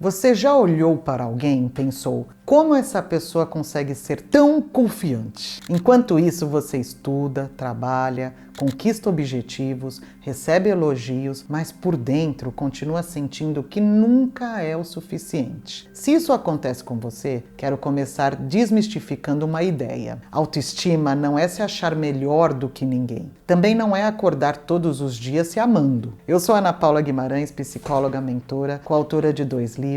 Você já olhou para alguém e pensou, como essa pessoa consegue ser tão confiante? Enquanto isso, você estuda, trabalha, conquista objetivos, recebe elogios, mas por dentro continua sentindo que nunca é o suficiente. Se isso acontece com você, quero começar desmistificando uma ideia. Autoestima não é se achar melhor do que ninguém. Também não é acordar todos os dias se amando. Eu sou Ana Paula Guimarães, psicóloga, mentora, coautora de 2 livros,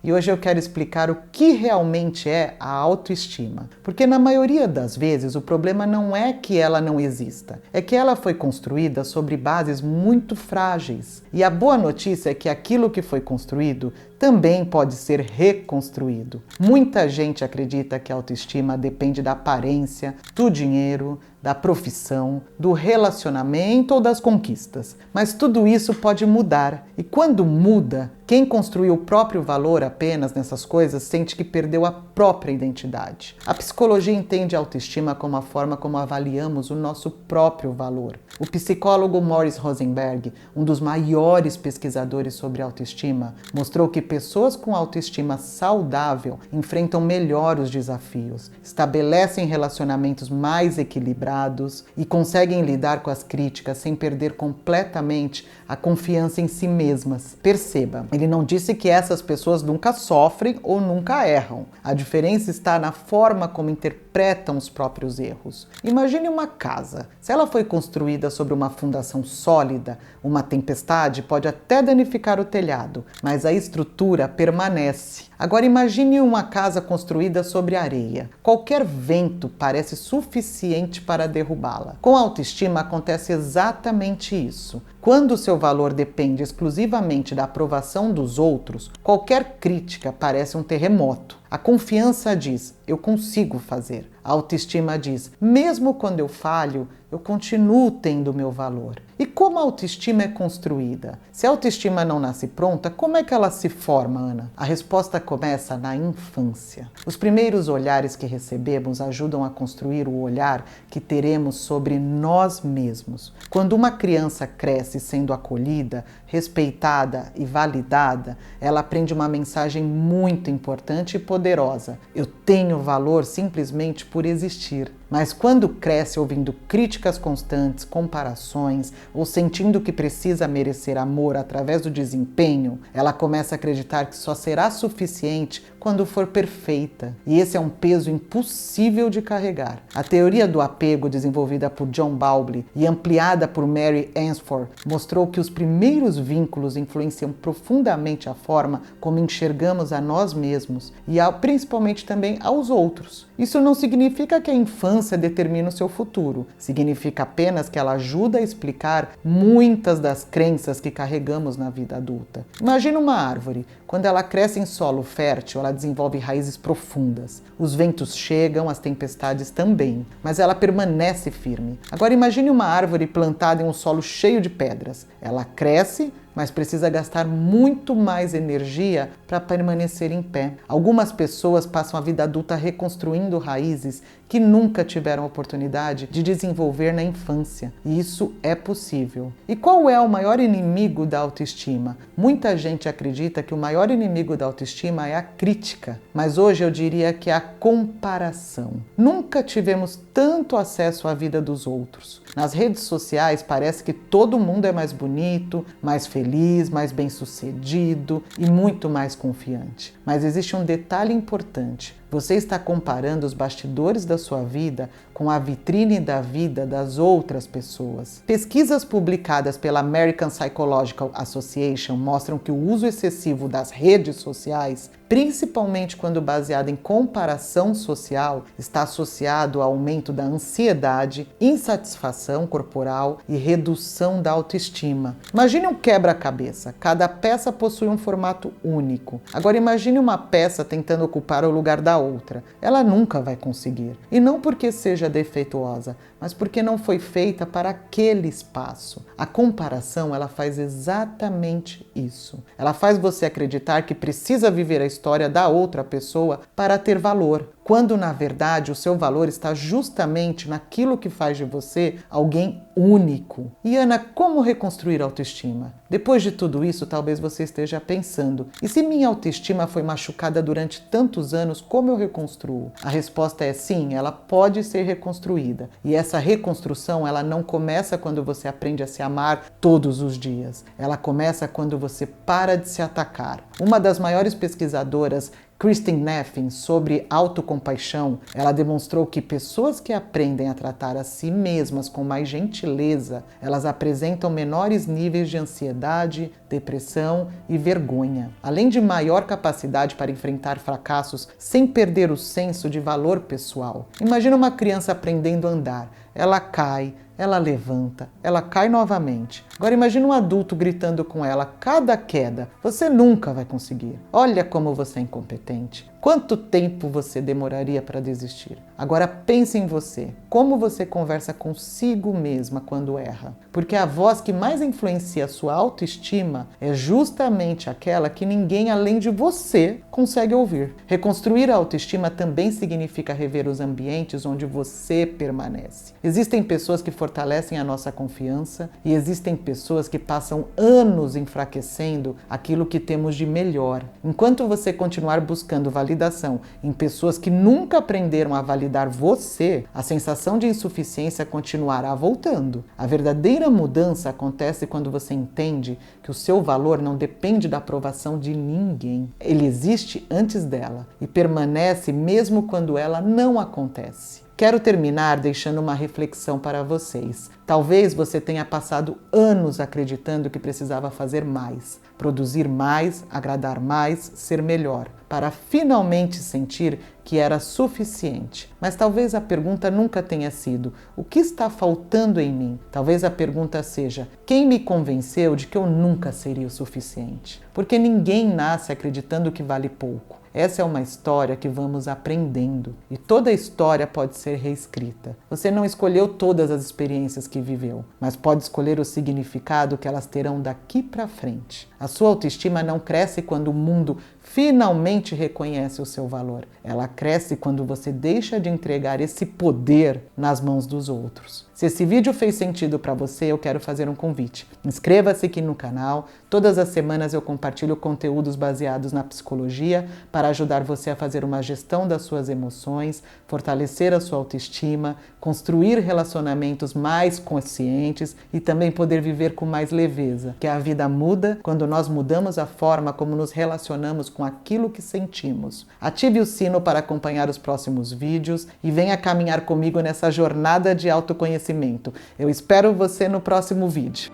e hoje eu quero explicar o que realmente é a autoestima. Porque na maioria das vezes o problema não é que ela não exista, é que ela foi construída sobre bases muito frágeis. E a boa notícia é que aquilo que foi construído também pode ser reconstruído. Muita gente acredita que a autoestima depende da aparência, do dinheiro, da profissão, do relacionamento ou das conquistas. Mas tudo isso pode mudar. E quando muda, quem construiu o próprio valor apenas nessas coisas sente que perdeu a própria identidade. A psicologia entende a autoestima como a forma como avaliamos o nosso próprio valor. O psicólogo Morris Rosenberg, um dos maiores pesquisadores sobre autoestima, mostrou que pessoas com autoestima saudável enfrentam melhor os desafios, estabelecem relacionamentos mais equilibrados e conseguem lidar com as críticas sem perder completamente a confiança em si mesmas. Perceba, ele não disse que essas pessoas nunca sofrem ou nunca erram. A diferença está na forma como interpretam os próprios erros. Imagine uma casa. Se ela foi construída sobre uma fundação sólida, uma tempestade pode até danificar o telhado, mas a estrutura permanece. Agora imagine uma casa construída sobre areia. Qualquer vento parece suficiente para derrubá-la. Com a autoestima acontece exatamente isso. Quando o seu valor depende exclusivamente da aprovação dos outros, qualquer crítica parece um terremoto. A confiança diz, eu consigo fazer. A autoestima diz, mesmo quando eu falho, eu continuo tendo meu valor. E como a autoestima é construída? Se a autoestima não nasce pronta, como é que ela se forma, Ana? A resposta começa na infância. Os primeiros olhares que recebemos ajudam a construir o olhar que teremos sobre nós mesmos. Quando uma criança cresce sendo acolhida, respeitada e validada, ela aprende uma mensagem muito importante e poderosa. Eu tenho valor simplesmente por existir. Mas quando cresce ouvindo críticas constantes, comparações ou sentindo que precisa merecer amor através do desempenho, ela começa a acreditar que só será suficiente quando for perfeita. E esse é um peso impossível de carregar. A teoria do apego, desenvolvida por John Bowlby e ampliada por Mary Ainsworth, mostrou que os primeiros vínculos influenciam profundamente a forma como enxergamos a nós mesmos e principalmente também aos outros. Isso não significa que a infância determina o seu futuro. Significa apenas que ela ajuda a explicar muitas das crenças que carregamos na vida adulta. Imagina uma árvore. Quando ela cresce em solo fértil, ela desenvolve raízes profundas. Os ventos chegam, as tempestades também, mas ela permanece firme. Agora imagine uma árvore plantada em um solo cheio de pedras. Ela cresce, mas precisa gastar muito mais energia para permanecer em pé. Algumas pessoas passam a vida adulta reconstruindo raízes que nunca tiveram oportunidade de desenvolver na infância. E isso é possível. E qual é o maior inimigo da autoestima? Muita gente acredita que o maior inimigo da autoestima é a crítica, mas hoje eu diria que é a comparação. Nunca tivemos tanto acesso à vida dos outros. Nas redes sociais parece que todo mundo é mais bonito, mais feliz, mais bem-sucedido e muito mais confiante. Mas existe um detalhe importante. Você está comparando os bastidores da sua vida com a vitrine da vida das outras pessoas. Pesquisas publicadas pela American Psychological Association mostram que o uso excessivo das redes sociais, principalmente quando baseado em comparação social, está associado ao aumento da ansiedade, insatisfação corporal e redução da autoestima. Imagine um quebra-cabeça. Cada peça possui um formato único. Agora imagine uma peça tentando ocupar o lugar da outra. Ela nunca vai conseguir. E não porque seja defeituosa, mas porque não foi feita para aquele espaço. A comparação, ela faz exatamente isso. Ela faz você acreditar que precisa viver a história da outra pessoa para ter valor, quando na verdade o seu valor está justamente naquilo que faz de você alguém único. E Ana, como reconstruir a autoestima? Depois de tudo isso, talvez você esteja pensando: e se minha autoestima foi machucada durante tantos anos, como eu reconstruo? A resposta é sim, ela pode ser reconstruída. E essa reconstrução, ela não começa quando você aprende a se amar todos os dias. Ela começa quando você para de se atacar. Uma das maiores pesquisadoras, Kristin Neff, sobre autocompaixão, ela demonstrou que pessoas que aprendem a tratar a si mesmas com mais gentileza, elas apresentam menores níveis de ansiedade, depressão e vergonha, além de maior capacidade para enfrentar fracassos sem perder o senso de valor pessoal. Imagina uma criança aprendendo a andar. Ela cai, ela levanta, ela cai novamente. Agora imagine um adulto gritando com ela cada queda. Você nunca vai conseguir. Olha como você é incompetente. Quanto tempo você demoraria para desistir? Agora pense em você. Como você conversa consigo mesma quando erra? Porque a voz que mais influencia a sua autoestima é justamente aquela que ninguém além de você consegue ouvir. Reconstruir a autoestima também significa rever os ambientes onde você permanece. Existem pessoas que fortalecem a nossa confiança e existem pessoas que passam anos enfraquecendo aquilo que temos de melhor. Enquanto você continuar buscando validação em pessoas que nunca aprenderam a validar você, a sensação de insuficiência continuará voltando. A verdadeira mudança acontece quando você entende que o seu valor não depende da aprovação de ninguém. Ele existe antes dela e permanece mesmo quando ela não acontece. Quero terminar deixando uma reflexão para vocês. Talvez você tenha passado anos acreditando que precisava fazer mais, produzir mais, agradar mais, ser melhor, para finalmente sentir que era suficiente. Mas talvez a pergunta nunca tenha sido: o que está faltando em mim? Talvez a pergunta seja: quem me convenceu de que eu nunca seria o suficiente? Porque ninguém nasce acreditando que vale pouco. Essa é uma história que vamos aprendendo e toda história pode ser reescrita. Você não escolheu todas as experiências que viveu, mas pode escolher o significado que elas terão daqui para frente. A sua autoestima não cresce quando o mundo finalmente reconhece o seu valor. Ela cresce quando você deixa de entregar esse poder nas mãos dos outros. Se esse vídeo fez sentido para você, eu quero fazer um convite. Inscreva-se aqui no canal. Todas as semanas eu compartilho conteúdos baseados na psicologia para ajudar você a fazer uma gestão das suas emoções, fortalecer a sua autoestima, construir relacionamentos mais conscientes e também poder viver com mais leveza. Que a vida muda quando nós mudamos a forma como nos relacionamos com aquilo que sentimos. Ative o sino para acompanhar os próximos vídeos e venha caminhar comigo nessa jornada de autoconhecimento. Eu espero você no próximo vídeo.